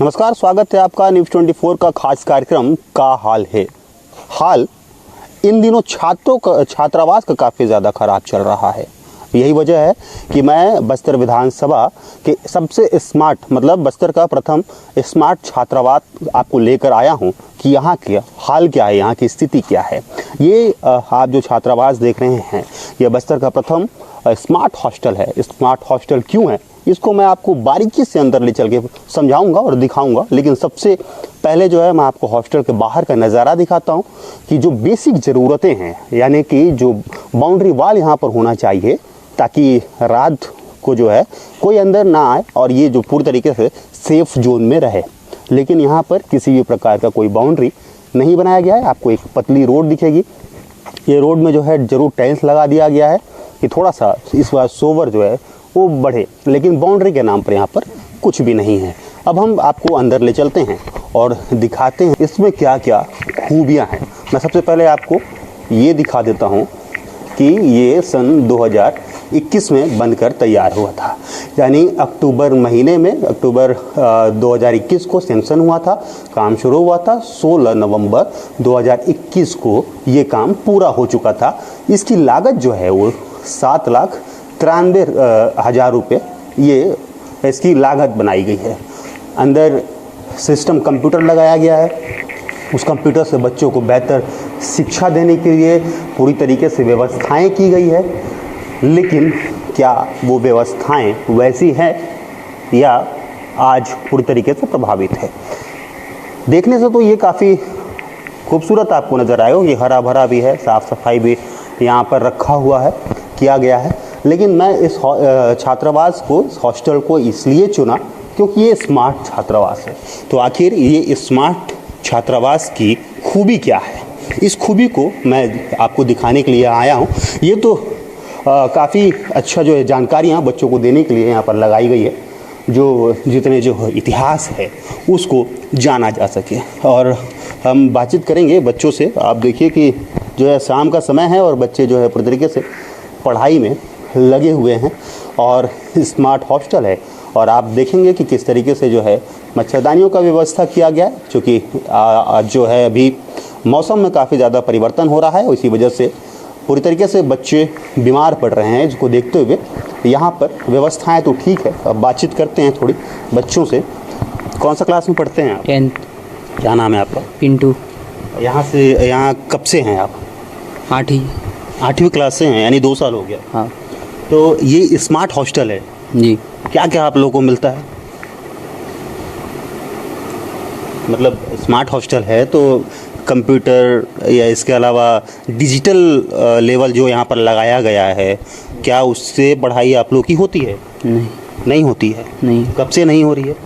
नमस्कार, स्वागत है आपका न्यूज़ 24 का खास कार्यक्रम का हाल है। हाल इन दिनों छात्रावास का काफ़ी ज़्यादा खराब चल रहा है। यही वजह है कि मैं बस्तर विधानसभा के सबसे स्मार्ट मतलब बस्तर का प्रथम स्मार्ट छात्रावास आपको लेकर आया हूं कि यहाँ की हाल क्या है, यहाँ की स्थिति क्या है। ये आप जो छात्रावास देख रहे हैं, ये बस्तर का प्रथम स्मार्ट हॉस्टल है। स्मार्ट हॉस्टल क्यों है, इसको मैं आपको बारीकी से अंदर ले चल के समझाऊंगा और दिखाऊंगा। लेकिन सबसे पहले जो है मैं आपको हॉस्टल के बाहर का नज़ारा दिखाता हूं कि जो बेसिक ज़रूरतें हैं, यानी कि जो बाउंड्री वाल यहाँ पर होना चाहिए ताकि रात को जो है कोई अंदर ना आए और ये जो पूरी तरीके से सेफ जोन में रहे। लेकिन यहाँ पर किसी भी प्रकार का कोई बाउंड्री नहीं बनाया गया है। आपको एक पतली रोड दिखेगी, ये रोड में जो है ज़रूर टाइल्स लगा दिया गया है कि थोड़ा सा इस बार सोवर जो है वो बढ़े, लेकिन बाउंड्री के नाम पर यहाँ पर कुछ भी नहीं है। अब हम आपको अंदर ले चलते हैं और दिखाते हैं इसमें क्या क्या खूबियाँ हैं। मैं सबसे पहले आपको ये दिखा देता हूँ कि ये सन 2021 में बनकर तैयार हुआ था, यानी अक्टूबर महीने में, अक्टूबर 2021 को सैंक्शन हुआ था, काम शुरू हुआ था। 16 नवंबर 2021 को ये काम पूरा हो चुका था। इसकी लागत जो है वो 7,93,000 रुपये ये इसकी लागत बनाई गई है। अंदर सिस्टम कंप्यूटर लगाया गया है। उस कंप्यूटर से बच्चों को बेहतर शिक्षा देने के लिए पूरी तरीके से व्यवस्थाएं की गई है। लेकिन क्या वो व्यवस्थाएं वैसी हैं या आज पूरी तरीके से प्रभावित है? देखने से तो ये काफ़ी खूबसूरत आपको नज़र आएगा कि हरा भरा भी है, साफ़ सफाई भी यहाँ पर रखा हुआ है, किया गया है। लेकिन मैं इस छात्रावास को, इस हॉस्टल को इसलिए चुना क्योंकि ये स्मार्ट छात्रावास है। तो आखिर ये स्मार्ट छात्रावास की खूबी क्या है, इस खूबी को मैं आपको दिखाने के लिए आया हूँ। ये तो काफ़ी अच्छा जो है जानकारियाँ बच्चों को देने के लिए यहाँ पर लगाई गई है, जो जितने जो इतिहास है उसको जाना जा सके। और हम बातचीत करेंगे बच्चों से। आप देखिए कि जो है शाम का समय है और बच्चे जो है पूरी तरीके से पढ़ाई में लगे हुए हैं और स्मार्ट हॉस्टल है। और आप देखेंगे कि किस तरीके से जो है मच्छरदानियों का व्यवस्था किया गया है, क्योंकि जो है अभी मौसम में काफ़ी ज़्यादा परिवर्तन हो रहा है। इसी वजह से पूरी तरीके से बच्चे बीमार पड़ रहे हैं, जिसको देखते हुए यहाँ पर व्यवस्थाएं तो ठीक है। अब बातचीत करते हैं थोड़ी बच्चों से। कौन सा क्लास में पढ़ते हैं आप? 10th। क्या नाम है आपका? पिंटू। यहाँ कब से हैं आप? 8वीं क्लास से हैं, यानी 2 साल हो गया। हाँ तो ये स्मार्ट हॉस्टल है जी। क्या क्या आप लोगों को मिलता है? मतलब स्मार्ट हॉस्टल है तो कंप्यूटर या इसके अलावा डिजिटल लेवल जो यहाँ पर लगाया गया है, क्या उससे पढ़ाई आप लोग की होती है? नहीं होती है। नहीं। कब से नहीं हो रही है?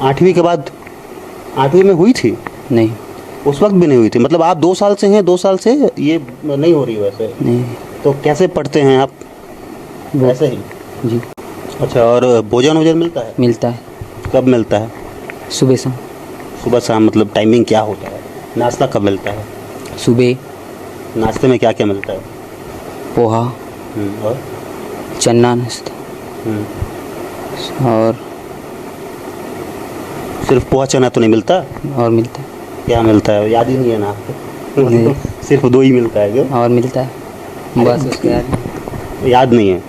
8वीं के बाद 8वीं में हुई थी? नहीं, उस वक्त भी नहीं हुई थी। मतलब आप 2 साल से हैं, 2 साल से ये नहीं हो रही वैसे? नहीं। तो कैसे पढ़ते हैं आप? वैसे ही जी। अच्छा, और भोजन मिलता है? मिलता है। कब मिलता है? सुबह शाम। सुबह शाम मतलब टाइमिंग क्या होता है? नाश्ता कब मिलता है? सुबह नाश्ते में क्या क्या मिलता है? पोहा और चना नाश्ता और सिर्फ पोहा चना तो नहीं मिलता? और मिलता है। क्या मिलता है? याद ही नहीं है ना आपको? नहीं। सिर्फ 2 ही मिलता है क्या? और मिलता है बस, उसके बाद याद नहीं है?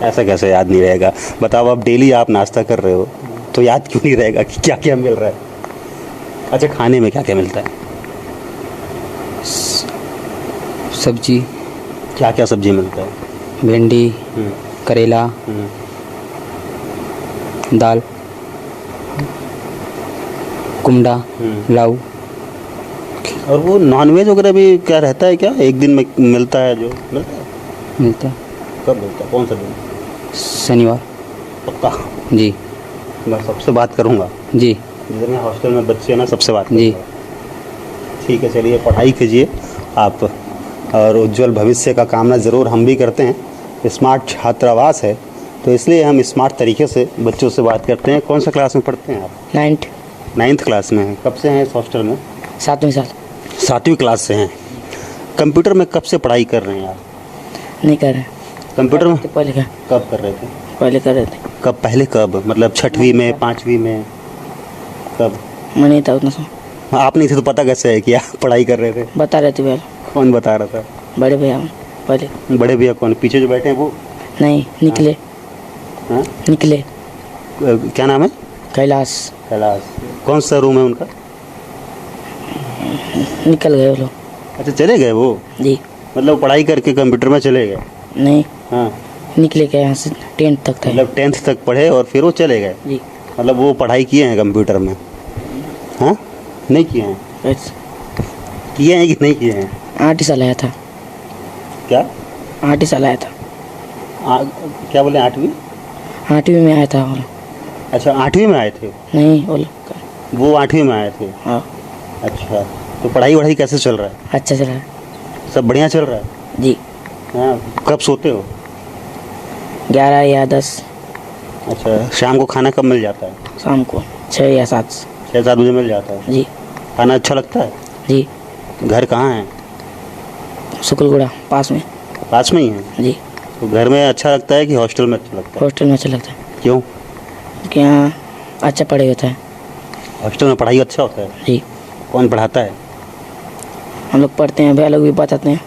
ऐसा कैसे याद नहीं रहेगा? बताओ, अब डेली आप नाश्ता कर रहे हो तो याद क्यों नहीं रहेगा कि क्या क्या मिल रहा है? अच्छा, खाने में क्या क्या मिलता है? सब्जी। क्या क्या सब्जी मिलता है? भिंडी, करेला, दाल, कुमड़ा, लाऊ। और वो नॉनवेज वगैरह भी क्या रहता है क्या? एक दिन में मिलता है? जो मिलता है। कब मिलता है? कौन सा दिन? शनिवार। पक्का? जी। मैं सबसे बात करूँगा जी। जितने हॉस्टल में बच्चे हैं ना, सबसे बात जी। करूँगा। ठीक है, चलिए पढ़ाई कीजिए आप, और उज्जवल भविष्य का कामना ज़रूर हम भी करते हैं। स्मार्ट छात्रावास है तो इसलिए हम स्मार्ट तरीके से बच्चों से बात करते हैं। कौन सा क्लास में पढ़ते हैं आप? 9th क्लास में हैं। कब से हैं इस हॉस्टल में? 7वीं साल। 7वीं क्लास से हैं। कंप्यूटर में कब से पढ़ाई कर रहे हैं आप? नहीं कर रहे। कंप्यूटर में पहले कब कर रहे थे? पहले कर रहे थे। कब, पहले कब, मतलब छठवीं में, पाँचवीं में, कब? मैं नहीं था उतना समय। आप नहीं थे तो पता कैसे है कि आप पढ़ाई कर रहे थे? बता रहे थे भैया, कौन बता रहा था? बड़े भैया पहले। बड़े भैया कौन, पीछे जो बैठे हैं वो? नहीं, निकले। हाँ? निकले। क्या नाम है? कैलाश। कैलाश। कौन सा रूम है उनका? निकल गए वो लोग। अच्छा, चले गए वो? जी। मतलब पढ़ाई करके कंप्यूटर में चले गए? नहीं, हाँ, निकले गए यहाँ से, 10th तक थे। मतलब 10th तक पढ़े और फिर वो चले गए? जी। मतलब वो पढ़ाई किए हैं कंप्यूटर में? हाँ, नहीं किए हैं? बस किए हैं कि नहीं किए हैं? 8 ही साल आया था। क्या? 8 ही साल आया था। क्या बोले, 8वीं? 8वीं में आया था वो लोग। अच्छा, 8वीं में आए थे नहीं, वो लोग। वो? 8वीं में आए थे? हाँ। अच्छा, तो पढ़ाई वढ़ाई कैसे चल रहा है? अच्छा चला है। सब बढ़िया चल रहा है? जी। हाँ, कब सोते हो? 11 या 10 अच्छा, शाम को खाना कब मिल जाता है? शाम को 6 या 7। 6-7 बजे मिल जाता है? जी। खाना अच्छा लगता है? जी। घर कहाँ है? शुक्लगुड़ा पास में। पास में ही है? जी। तो घर में अच्छा लगता है कि हॉस्टल में अच्छा लगता है? हॉस्टल में अच्छा लगता है, क्यों? क्योंकि यहाँ अच्छा पढ़ाई होता है। हॉस्टल में पढ़ाई अच्छा होता है? जी। कौन पढ़ाता है? हम लोग पढ़ते हैं, भैया लोग भी बताते हैं।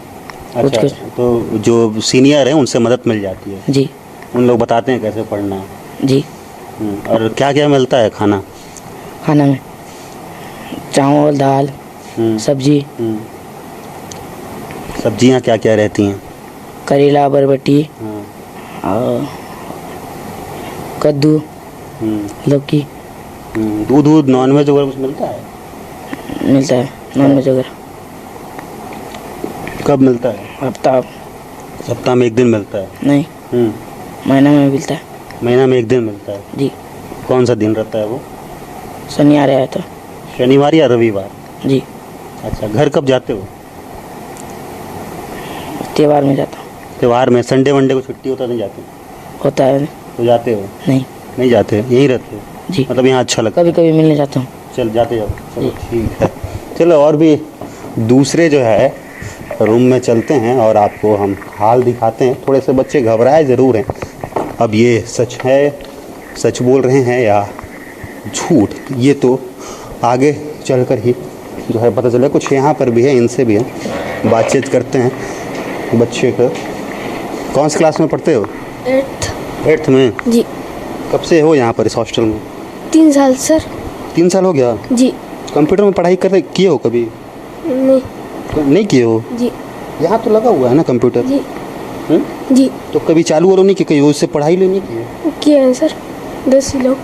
कुछ अच्छा, कुछ। तो जो सीनियर हैं उनसे मदद मिल जाती है? जी। उन लोग बताते हैं कैसे पढ़ना है? जी। और क्या क्या मिलता है खाना? खाना में चावल, दाल, हम्म, सब्जी, सब्जियां क्या क्या रहती हैं? करेला, बरबटी हाँ, और कद्दू, लौकी। दूध दूध नॉनवेज वगैरह कुछ मिलता है? मिलता है नॉन वेज वगैरह। कब मिलता है? हफ्ता। सप्ताह में एक दिन मिलता है? नहीं, महीना में मिलता है। महीना में एक दिन मिलता है? जी। कौन सा दिन रहता है वो? शनिवार आया था। शनिवार या रविवार? जी। अच्छा, घर कब जाते हो? त्योहार में जाता हूँ। त्योहार में? संडे वनडे को छुट्टी होता, नहीं जाते? होता है। तो जाते हो? नहीं। नहीं जाते, यहीं रहते हो? जी। मतलब यहाँ अच्छा लगता है? कभी कभी मिलने जाता हूँ। चल जाते जाओ, चलो जी। ठीक है। चलो और भी दूसरे जो है रूम में चलते हैं और आपको हम हाल दिखाते हैं। थोड़े से बच्चे घबराए ज़रूर हैं, अब ये सच है, सच बोल रहे हैं या झूठ, ये तो आगे चलकर ही जो है पता चलेगा। कुछ यहाँ पर भी है, इनसे भी है, बातचीत करते हैं। बच्चे का कौन सी क्लास में पढ़ते हो? 8th में? जी। कब से हो यहाँ पर इस हॉस्टल में? 3 साल सर। 3 साल हो गया? जी। कंप्यूटर में पढ़ाई करते किए हो कभी? नहीं। नहीं किए हो? जी। यहाँ तो लगा हुआ है ना कंप्यूटर? जी। हम्म? जी। तो कभी चालू वालों नहीं किए, उससे पढ़ाई ले नहीं किए? किए हैं सर, 10वीं लोग।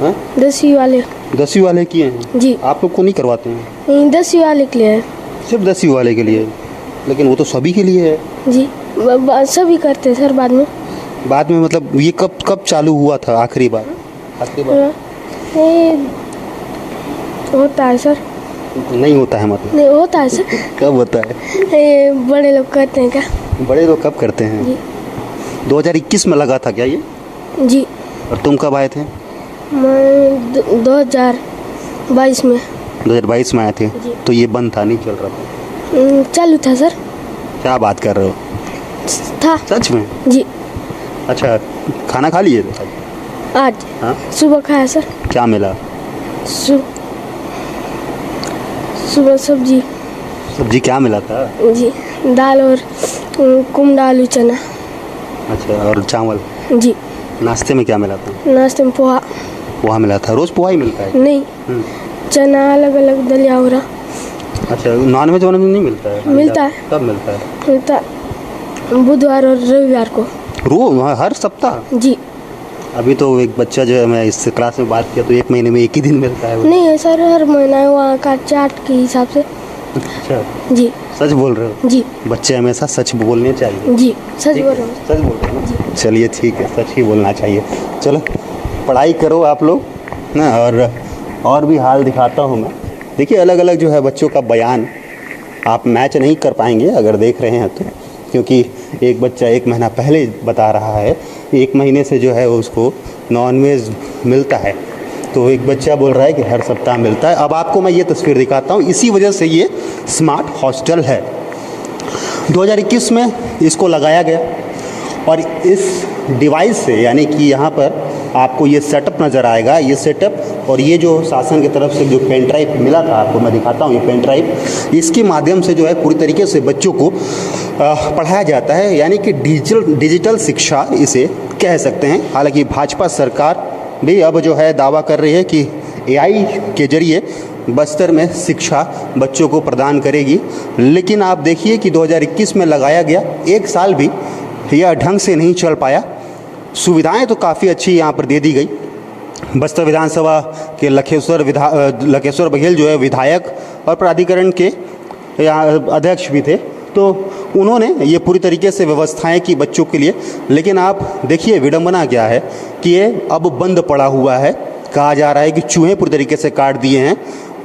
हाँ, 10वीं वाले। 10वीं वाले किए हैं? जी। आप लोग को नहीं करवाते हैं? नहीं, 10वीं वाले के लिए है। सिर्फ 10वीं वाले के लिए? लेकिन वो तो सभी के लिए है। जी। सभी करते हैं सर बाद में। बाद में मतलब ये कब कब चालू हुआ था आखिरी बार? आखिरी बार ये होता है सर। नहीं होता है मतलब? नहीं होता है सर। कब होता है? ये बड़े लोग करते हैं क्या? बड़े लोग कब करते हैं? जी। 2021 में लगा था क्या ये? जी। और तुम कब आए थे? मैं 2022 में। 2022 में आए थे? जी। तो ये बंद था, नहीं चल रहा था? चालू था सर। क्या बात कर रहे हो, था। सच में? जी। अच्छा, खाना खा लिए थे? आज हाँ, सुबह खाया सर। क्या मिला? सुबह सब्जी। सब्जी क्या मिला था? जी। दाल और कुमड़ा आलू चना। अच्छा, और चावल? जी। नाश्ते में क्या मिला था? नाश्ते में पोहा। पोहा मिला था? रोज पोहा ही मिलता है? नहीं, चना अलग अलग दलिया हो रहा। अच्छा, नॉन वेज नहीं मिलता है? मिलता है। कब मिलता है? मिलता बुधवार और रविवार को। रोज? हर सप्ताह? जी। अभी तो एक बच्चा जो है, मैं इस क्लास में बात किया तो 1 महीने में 1 ही दिन मिलता है। नहीं है सर, हर महीना है वहाँ का चार्ट के हिसाब से। अच्छा, जी। सच बोल रहे हो? जी। बच्चे हमेशा सच बोलने चाहिए। जी, सच बोल रहा हूँ। सच बोल रहे हो ना? चलिए ठीक है, सच ही बोलना चाहिए। चलो पढ़ाई करो आप लोग ना, और भी हाल दिखाता हूँ मैं। देखिए अलग अलग जो है बच्चों का बयान आप मैच नहीं कर पाएंगे अगर देख रहे हैं तो, क्योंकि एक बच्चा 1 महीना पहले बता रहा है 1 महीने से जो है उसको नॉनवेज मिलता है, तो एक बच्चा बोल रहा है कि हर सप्ताह मिलता है। अब आपको मैं ये तस्वीर दिखाता हूँ, इसी वजह से ये स्मार्ट हॉस्टल है। 2021 में इसको लगाया गया और इस डिवाइस से यानी कि यहाँ पर आपको ये सेटअप नज़र आएगा, ये सेटअप और ये जो शासन की तरफ से जो पेन ड्राइव मिला था आपको मैं दिखाता हूँ, ये पेन ड्राइव, इसके माध्यम से जो है पूरी तरीके से बच्चों को पढ़ाया जाता है, यानी कि डिजिटल शिक्षा इसे कह सकते हैं। हालांकि भाजपा सरकार भी अब जो है दावा कर रही है कि एआई के जरिए बस्तर में शिक्षा बच्चों को प्रदान करेगी, लेकिन आप देखिए कि 2021 में लगाया गया, एक साल भी यह ढंग से नहीं चल पाया। सुविधाएं तो काफ़ी अच्छी यहाँ पर दे दी गई। बस्तर विधानसभा के लखेश्वर बघेल जो है विधायक और प्राधिकरण के अध्यक्ष भी थे, तो उन्होंने ये पूरी तरीके से व्यवस्थाएं की बच्चों के लिए। लेकिन आप देखिए विडंबना क्या है कि ये अब बंद पड़ा हुआ है। कहा जा रहा है कि चूहे पूरी तरीके से काट दिए हैं।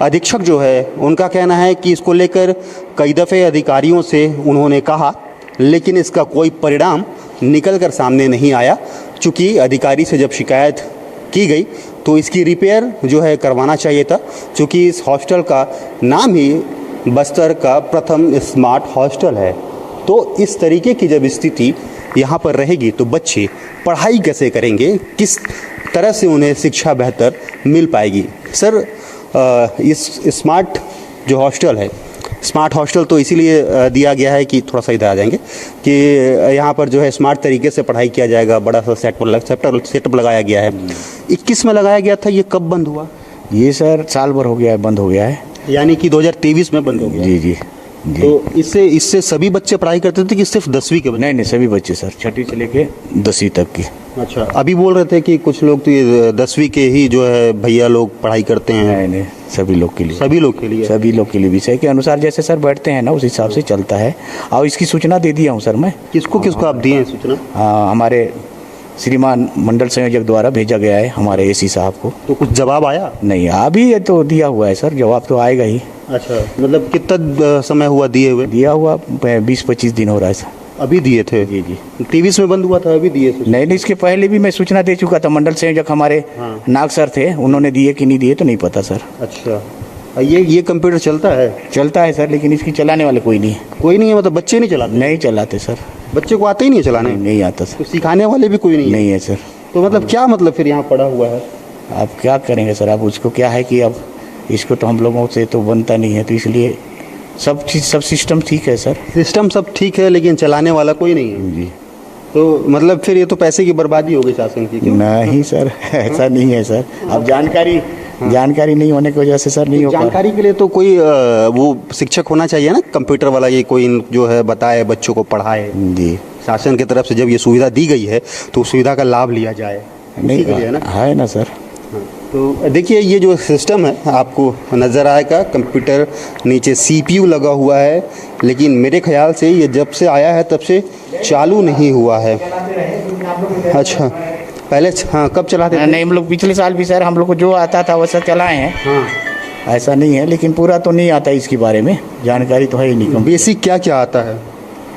अधीक्षक जो है उनका कहना है कि इसको लेकर कई दफ़े अधिकारियों से उन्होंने कहा, लेकिन इसका कोई परिणाम निकल कर सामने नहीं आया। चूँकि अधिकारी से जब शिकायत की गई तो इसकी रिपेयर जो है करवाना चाहिए था, क्योंकि इस हॉस्टल का नाम ही बस्तर का प्रथम स्मार्ट हॉस्टल है। तो इस तरीके की जब स्थिति यहाँ पर रहेगी तो बच्चे पढ़ाई कैसे करेंगे, किस तरह से उन्हें शिक्षा बेहतर मिल पाएगी। सर, इस स्मार्ट जो हॉस्टल है, स्मार्ट हॉस्टल तो इसीलिए दिया गया है कि थोड़ा सा इधर आ जाएंगे कि यहाँ पर जो है स्मार्ट तरीके से पढ़ाई किया जाएगा। बड़ा सा सेटअप लगाया गया है। 21 में लगाया गया था, ये कब बंद हुआ? ये सर साल भर हो गया है, बंद हो गया है। यानी कि 2023 में बंद हो गया। जी। तो इससे सभी बच्चे पढ़ाई करते थे कि सिर्फ 10वीं के बच्चे? नहीं, सभी बच्चे सर, 6ठी से लेके 10वीं तक की। अच्छा, अभी बोल रहे थे कि कुछ लोग तो ये 10वीं के ही जो है भैया लोग पढ़ाई करते हैं। नहीं, सभी लोग के लिए। सभी लोग के लिए? सभी लोग के लिए विषय के अनुसार जैसे सर बैठते हैं ना, उस हिसाब से चलता है। और इसकी सूचना दे दिया हूँ सर मैं। किसको आप दिए हैं सूचना? हमारे श्रीमान मंडल संयोजक द्वारा भेजा गया है हमारे एसी साहब को। तो कुछ जवाब आया? नहीं, अभी तो दिया हुआ है सर, जवाब तो आएगा ही। अच्छा, मतलब कितना समय हुआ दिए हुए? दिया हुआ 20-25 दिन हो रहा है सर। अभी दिए थे? जी। 23 में बंद हुआ था, अभी दिए थे? नहीं, इसके पहले भी मैं सूचना दे चुका था। मंडल संयोजक हमारे नाग सर थे, उन्होंने दिए कि नहीं दिए तो नहीं पता सर। अच्छा, ये कंप्यूटर चलता है? चलता है सर, लेकिन इसकी चलाने वाले कोई नहीं है। कोई नहीं है? मतलब बच्चे नहीं चलाते? नहीं चलाते सर। बच्चे को आते ही नहीं चलाने? नहीं आता सर। तो सिखाने वाले भी कोई नहीं? नहीं है सर। तो मतलब क्या मतलब फिर यहाँ पड़ा हुआ है? आप क्या करेंगे सर, अब उसको क्या है कि अब इसको तो हम लोगों से तो बनता नहीं है, तो इसलिए सब सिस्टम ठीक है सर। सिस्टम सब ठीक है, लेकिन चलाने वाला कोई नहीं है? जी। तो मतलब फिर ये तो पैसे की बर्बादी हो गई शासन की। नहीं सर, ऐसा नहीं है सर। अब जानकारी नहीं होने की वजह से सर नहीं हो पा। जानकारी के लिए तो कोई वो शिक्षक होना चाहिए ना, कंप्यूटर वाला, ये कोई जो है बताए, बच्चों को पढ़ाए। जी। शासन की तरफ से जब ये सुविधा दी गई है तो उस सुविधा का लाभ लिया जाए। नहीं है ना सर। तो देखिए ये जो सिस्टम है आपको नज़र आएगा, कंप्यूटर नीचे CPU लगा हुआ है, लेकिन मेरे ख्याल से ये जब से आया है तब से चालू नहीं हुआ है। अच्छा, पहले कब चलाते थे? नहीं, हम लोग पिछले साल भी सर हम लोग को जो आता था वैसा चलाए हैं। हाँ, ऐसा नहीं है, लेकिन पूरा तो नहीं आता इसके बारे में, जानकारी तो है ही नहीं। बेसिक क्या आता है?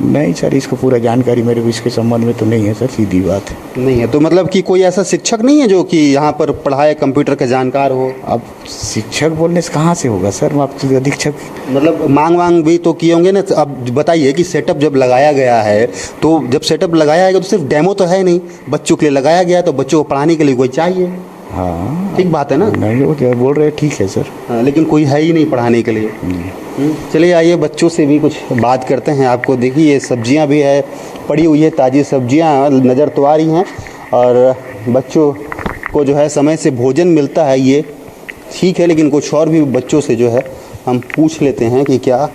नहीं सर, इसको पूरा जानकारी मेरे को इसके संबंध में तो नहीं है सर, सीधी बात है। नहीं है तो मतलब कि कोई ऐसा शिक्षक नहीं है जो कि यहाँ पर पढ़ाए, कंप्यूटर का जानकार हो? अब शिक्षक बोलने से कहाँ से होगा सर, आप अधीक्षक मतलब मांग भी तो किए होंगे ना। अब बताइए कि सेटअप जब लगाया गया है, तो जब सेटअप लगाया है तो सिर्फ डेमो तो है नहीं, बच्चों के लिए लगाया गया है, तो बच्चों को पढ़ाने के लिए कोई चाहिए। हाँ, ठीक बात है ना? नहीं, वो क्या बोल रहे हैं, ठीक है सर। हाँ, लेकिन कोई है ही नहीं पढ़ाने के लिए। चलिए आइए बच्चों से भी कुछ बात करते हैं। आपको देखिए ये सब्जियां भी है पड़ी हुई है, ताज़ी सब्जियां नज़र तो आ रही हैं, और बच्चों को जो है समय से भोजन मिलता है, ये ठीक है। लेकिन कुछ और भी बच्चों से जो है हम पूछ लेते हैं कि क्या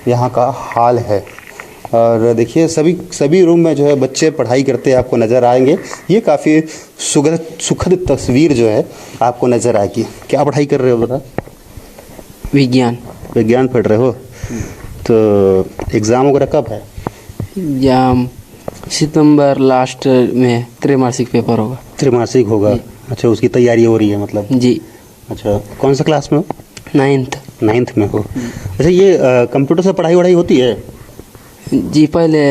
यहाँ का हाल है। और देखिए सभी रूम में जो है बच्चे पढ़ाई करते आपको नज़र आएंगे। ये काफ़ी सुखद तस्वीर जो है आपको नज़र आएगी। क्या पढ़ाई कर रहे हो बता? विज्ञान पढ़ रहे हो? तो एग्ज़ाम वगैरह कब है? एग्जाम सितंबर लास्ट में त्रैमासिक पेपर होगा। त्रैमासिक होगा? अच्छा, उसकी तैयारी हो रही है मतलब? जी। अच्छा, कौन सा क्लास में हो? 9th में हो? अच्छा, ये कंप्यूटर से पढ़ाई होती है? जी, पहले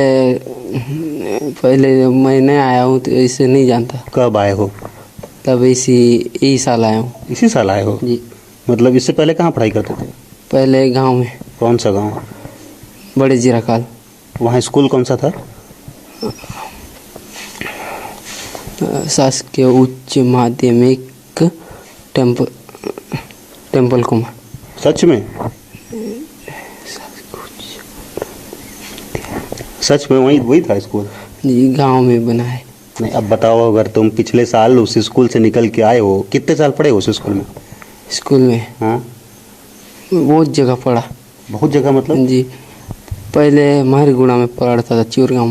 मैं नहीं आया हूँ तो इससे नहीं जानता। कब आए हो? तब यही साल आया हूँ। इसी साल आए हो? जी। मतलब इससे पहले कहाँ पढ़ाई करते थे? पहले गांव में। कौन सा गांव? बड़े जीराकाल। वहाँ स्कूल कौन सा था? शासकीय उच्च माध्यमिक टेम्पल कुमार। सच में? सच में वही वही था स्कूल? जी, गांव में बना है। नहीं, अब बताओ, अगर तुम पिछले साल उस स्कूल से निकल के आए हो, कितने साल पढ़े हो उस स्कूल में? स्कूल में हाँ, बहुत जगह पढ़ा। बहुत जगह मतलब? जी, पहले मारीगुड़ा में पढ़ता था, चिरगांव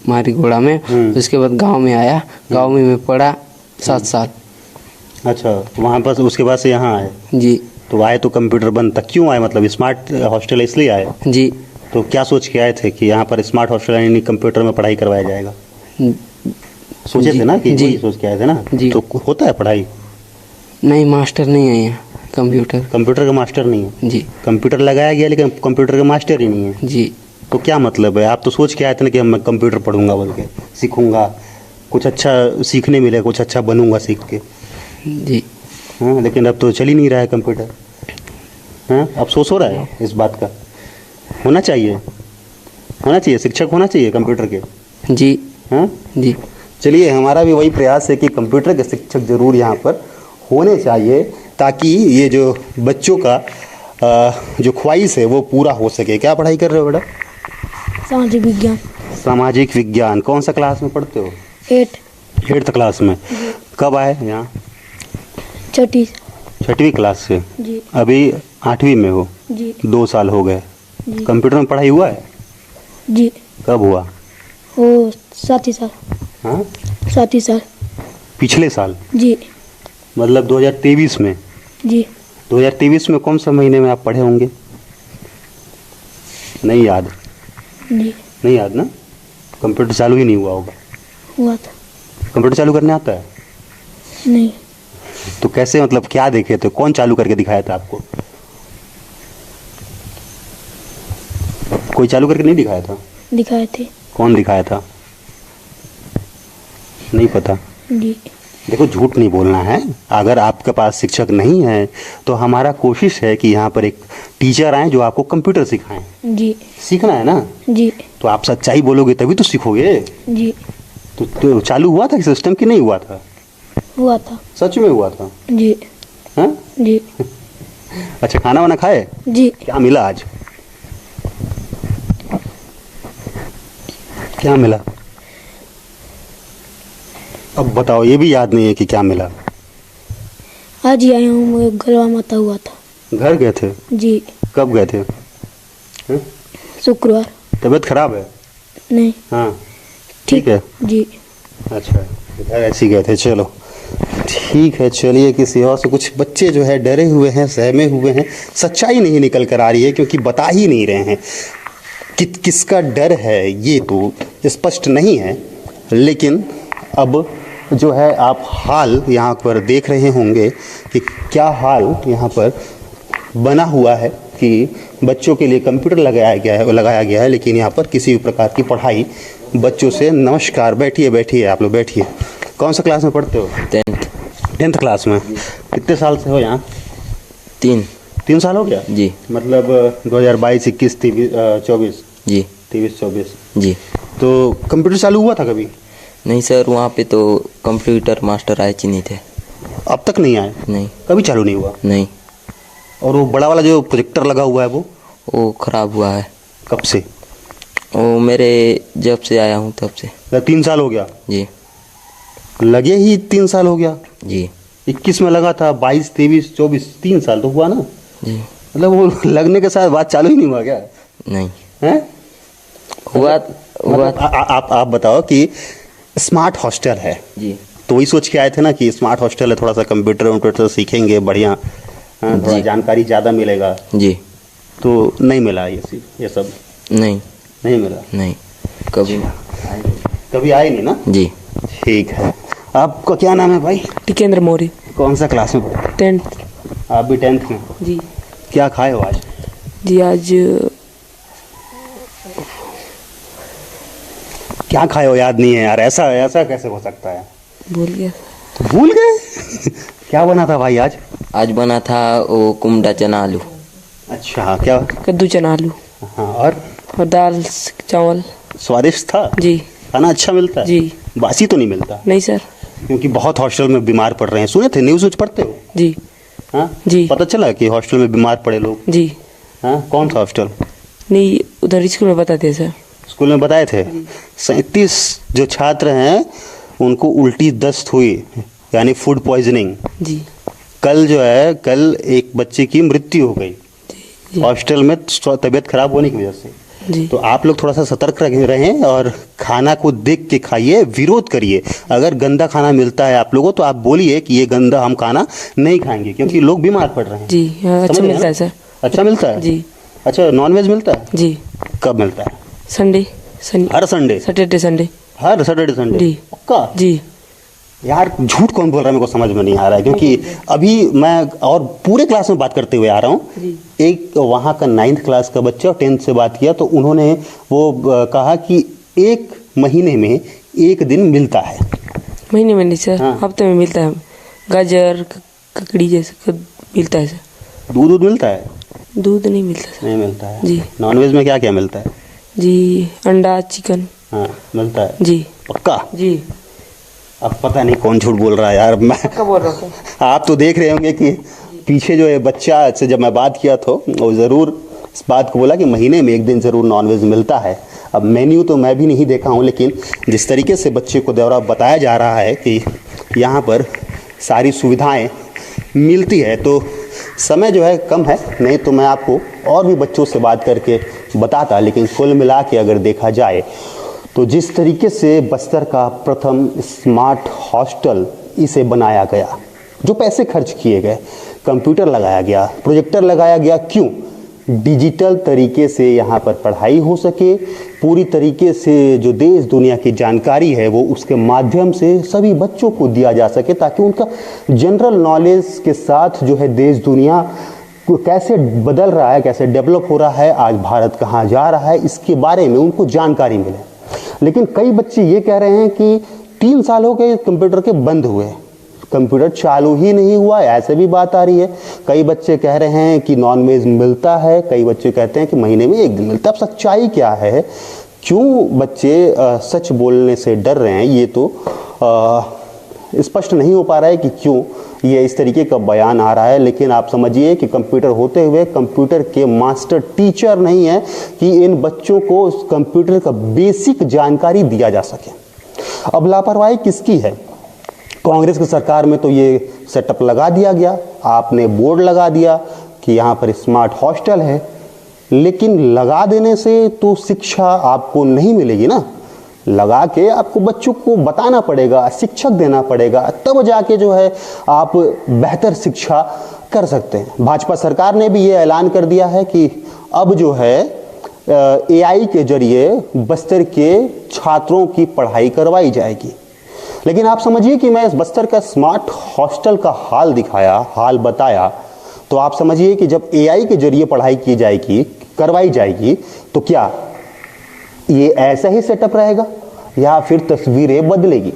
मारीगुड़ा में। उसके बाद गांव में आया, गांव में मैं पढ़ा 7 साल। अच्छा, वहाँ पर उसके बाद से यहाँ आए? जी तो आए तो कंप्यूटर बंद था, क्यों आए? मतलब स्मार्ट हॉस्टल इसलिए आए? जी। तो क्या सोच के आए थे कि यहाँ पर स्मार्ट हॉस्टल यानी कंप्यूटर में पढ़ाई करवाया जाएगा? सोचे जी, थे ना कि जी। वही सोच के आए थे ना? जी। तो होता है पढ़ाई? नहीं, मास्टर नहीं है यहाँ कंप्यूटर। कंप्यूटर का मास्टर नहीं है? जी कंप्यूटर लगाया गया लेकिन कंप्यूटर का मास्टर ही नहीं है। जी। तो क्या मतलब है? आप तो सोच के आए थे ना कि मैं कंप्यूटर पढ़ूंगा, बोल के सीखूंगा, कुछ अच्छा सीखने मिलेगा, कुछ अच्छा बनूंगा सीख के। जी। हाँ, लेकिन अब तो चल ही नहीं रहा है कंप्यूटर। हाँ, अफसोस हो रहा है इस बात का? होना चाहिए, होना चाहिए, शिक्षक होना चाहिए कंप्यूटर के। जी। हाँ जी। चलिए, हमारा भी वही प्रयास है कि कंप्यूटर के शिक्षक जरूर यहाँ पर होने चाहिए, ताकि ये जो बच्चों का जो ख्वाहिश है वो पूरा हो सके। क्या पढ़ाई कर रहे हो बेटा? सामाजिक विज्ञान। सामाजिक विज्ञान। कौन सा क्लास में पढ़ते हो? 8th क्लास में। कब आए यहाँ? छठवीं क्लास से? जी अभी 8वीं में हो? जी 2 साल हो गए। जी कंप्यूटर में पढ़ाई हुआ है? जी। कब हुआ? वो 7 साल। हाँ, 7 साल। पिछले साल? जी मतलब 2023 में? जी 2023 में कौन सा महीने में आप पढ़े होंगे? नहीं याद? जी। नहीं याद ना? कंप्यूटर चालू ही नहीं हुआ होगा। हुआ था? कंप्यूटर चालू करने आता है? नहीं। तो कैसे, मतलब क्या देखे थे? कौन चालू करके दिखाया था आपको? कोई चालू करके नहीं दिखाया था? दिखाए थे। कौन दिखाया था? नहीं पता? जी देखो, झूठ नहीं बोलना है। अगर आपके पास शिक्षक नहीं है तो हमारा कोशिश है कि यहाँ पर एक टीचर आए जो आपको कंप्यूटर सिखाएं। जी सीखना है ना? जी तो आप सच्चाई बोलोगे तभी तो सीखोगे। जी। तो चालू हुआ था सिस्टम कि नहीं हुआ था? हुआ था? सच में हुआ था? जी हाँ? जी अच्छा, खाना वाना खाए? जी। क्या मिला आज? क्या मिला? अब बताओ, ये भी याद नहीं है कि क्या मिला? आज ही आया हूँ, मैं गलवा माता हुआ था। घर गए थे? जी। कब गए थे? हाँ? शुक्रवार। तबीयत खराब है? नहीं। हाँ, ठीक है। जी अच्छा, घर ऐसे ही गए थे। चलो ठीक है। चलिए, किसी और से कुछ बच्चे जो है डरे हुए हैं, सहमे हुए हैं, सच्चाई नहीं निकल कर आ रही है क्योंकि बता ही नहीं रहे हैं कि किसका डर है, ये तो स्पष्ट नहीं है। लेकिन अब जो है आप हाल यहाँ पर देख रहे होंगे कि क्या हाल यहाँ पर बना हुआ है कि बच्चों के लिए कंप्यूटर लगाया गया है, लेकिन यहाँ पर किसी भी प्रकार की पढ़ाई बच्चों से। नमस्कार, बैठिए बैठिए, आप लोग बैठिए। कौन सा क्लास में पढ़ते हो? 10th क्लास में। कितने साल से हो यहाँ? 3 साल हो गया जी। मतलब 2022, 21, 24 जी 23-24। जी। तो कंप्यूटर चालू हुआ था कभी? नहीं सर, वहाँ पे तो कंप्यूटर मास्टर आए ही नहीं थे। अब तक नहीं आए? नहीं। कभी चालू नहीं हुआ? नहीं। और वो बड़ा वाला जो प्रोजेक्टर लगा हुआ है वो खराब हुआ है। कब से? वो मेरे जब से आया हूँ तब से। 3 साल हो गया? जी लगे ही 3 साल हो गया। जी 21 में लगा था, 22, 23, 24, 3 साल तो हुआ ना? जी। मतलब वो लगने के साथ बात चालू ही नहीं हुआ क्या? नहीं हैं? हुआ मतलब आप बताओ कि स्मार्ट हॉस्टल है जी। तो वही सोच के आए थे ना कि स्मार्ट हॉस्टल है, थोड़ा सा कंप्यूटर सीखेंगे बढ़िया, हाँ, थोड़ा जी। जानकारी ज़्यादा मिलेगा। जी। तो नहीं मिला ये सब? नहीं नहीं मिला? नहीं, कभी कभी आए नहीं ना? जी। ठीक है। आपका क्या नाम है भाई? टिकेंद्र मौर्य। कौन सा क्लास में पढ़ते? 10th। आप भी 10th में? जी क्या खाए हो आज? जी। आज क्या खाए हो याद नहीं है यार? ऐसा कैसे हो सकता है? भूल गया। भूल गए? क्या बना था भाई आज? आज बना था वो कुमड़ा चना आलू। अच्छा, क्या? कद्दू चना आलू हाँ, और दाल चावल। स्वादिष्ट था? जी खाना अच्छा मिलता है? जी। बासी तो नहीं मिलता? नहीं सर। क्योंकि बहुत हॉस्टल में बीमार पड़ रहे हैं, सुने थे, न्यूज़ पढ़ते हो? जी हाँ जी पता चला कि हॉस्टल में बीमार पड़े लोग? जी। हाँ कौन सा हॉस्टल? नहीं, उधर स्कूल में बताते हैं सर। स्कूल में बताए थे। 37 जो छात्र हैं उनको उल्टी दस्त हुई, यानी फूड पॉइजनिंग। जी कल जो है, कल एक बच्चे की मृत्यु हो गई जी हॉस्टल में तबीयत खराब होने की वजह से। जी। तो आप लोग थोड़ा सा सतर्क रहें और खाना को देख के खाइए, विरोध करिए। अगर गंदा खाना मिलता है आप लोगों तो आप बोलिए कि ये गंदा हम खाना नहीं खाएंगे, क्योंकि लोग बीमार पड़ रहे हैं। जी हाँ, अच्छा समझ रहे हैं मिलता है ना? सर। अच्छा मिलता है जी। अच्छा, नॉनवेज मिलता है? जी। कब मिलता है? संडे हर संडे? Saturday Sunday. हर सैटरडे संडे? जी। पक्का? जी। यार झूठ कौन बोल रहा है, मेरे को समझ में नहीं आ रहा है, क्योंकि अभी मैं और पूरे क्लास में बात करते हुए आ रहा हूँ। एक वहाँ का 9th क्लास का बच्चा 10th से बात किया तो उन्होंने वो कहा कि एक महीने में एक दिन मिलता है। महीने में नहीं सर, हाँ। हफ्ते में मिलता है। गाजर ककड़ी जैसे मिलता है सर। दूध मिलता है? दूध नहीं मिलता सर। नहीं मिलता है। जी। नॉनवेज में क्या क्या मिलता है? जी, अंडा चिकन। हाँ मिलता है। जी। पक्का? जी। अब पता नहीं कौन झूठ बोल रहा है यार। मैं कब बोल रहा हूँ सर? आप तो देख रहे होंगे कि पीछे जो है बच्चा से जब मैं बात किया तो वो ज़रूर इस बात को बोला कि महीने में एक दिन ज़रूर नॉनवेज मिलता है। अब मेन्यू तो मैं भी नहीं देखा हूँ, लेकिन जिस तरीके से बच्चे को द्वारा बताया जा रहा है कि यहाँ पर सारी सुविधाएं मिलती है, तो समय जो है कम है, नहीं तो मैं आपको और भी बच्चों से बात करके बताता। लेकिन कुल मिला के अगर देखा जाए तो जिस तरीके से बस्तर का प्रथम स्मार्ट हॉस्टल इसे बनाया गया, जो पैसे खर्च किए गए, कंप्यूटर लगाया गया, प्रोजेक्टर लगाया गया, क्यों? डिजिटल तरीके से यहाँ पर पढ़ाई हो सके, पूरी तरीके से जो देश दुनिया की जानकारी है वो उसके माध्यम से सभी बच्चों को दिया जा सके, ताकि उनका जनरल नॉलेज के साथ जो है देश दुनिया कैसे बदल रहा है, कैसे डेवलप हो रहा है, आज भारत कहाँ जा रहा है, इसके बारे में उनको जानकारी मिले। लेकिन कई बच्चे ये कह रहे हैं कि 3 साल हो गए कंप्यूटर के बंद हुए, कंप्यूटर चालू ही नहीं हुआ, ऐसे भी बात आ रही है। कई बच्चे कह रहे हैं कि नॉनवेज मिलता है, कई बच्चे कहते हैं कि महीने में एक दिन मिलता है। अब सच्चाई क्या है, क्यों बच्चे सच बोलने से डर रहे हैं, ये तो स्पष्ट नहीं हो पा रहा है कि क्यों ये इस तरीके का बयान आ रहा है। लेकिन आप समझिए कि कंप्यूटर होते हुए कंप्यूटर के मास्टर टीचर नहीं है कि इन बच्चों को उस कंप्यूटर का बेसिक जानकारी दिया जा सके। अब लापरवाही किसकी है? कांग्रेस की सरकार में तो ये सेटअप लगा दिया गया, आपने बोर्ड लगा दिया कि यहाँ पर स्मार्ट हॉस्टल है, लेकिन लगा देने से तो शिक्षा आपको नहीं मिलेगी ना। लगा के आपको बच्चों को बताना पड़ेगा, शिक्षक देना पड़ेगा, तब जाके जो है आप बेहतर शिक्षा कर सकते हैं। भाजपा सरकार ने भी ये ऐलान कर दिया है कि अब जो है AI के जरिए बस्तर के छात्रों की पढ़ाई करवाई जाएगी। लेकिन आप समझिए कि मैं इस बस्तर का स्मार्ट हॉस्टल का हाल दिखाया, हाल बताया, तो आप समझिए कि जब AI के जरिए पढ़ाई की जाएगी, करवाई जाएगी, तो क्या ये ऐसा ही सेटअप रहेगा या फिर तस्वीरें बदलेगी?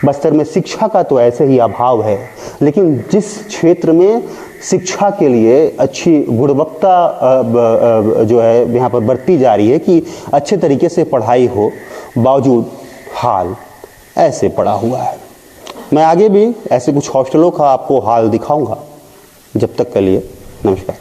बस्तर में शिक्षा का तो ऐसे ही अभाव है, लेकिन जिस क्षेत्र में शिक्षा के लिए अच्छी गुणवत्ता जो है यहाँ पर बरती जा रही है कि अच्छे तरीके से पढ़ाई हो, बावजूद हाल ऐसे पड़ा हुआ है। मैं आगे भी ऐसे कुछ हॉस्टलों का आपको हाल दिखाऊंगा। जब तक के लिए नमस्कार।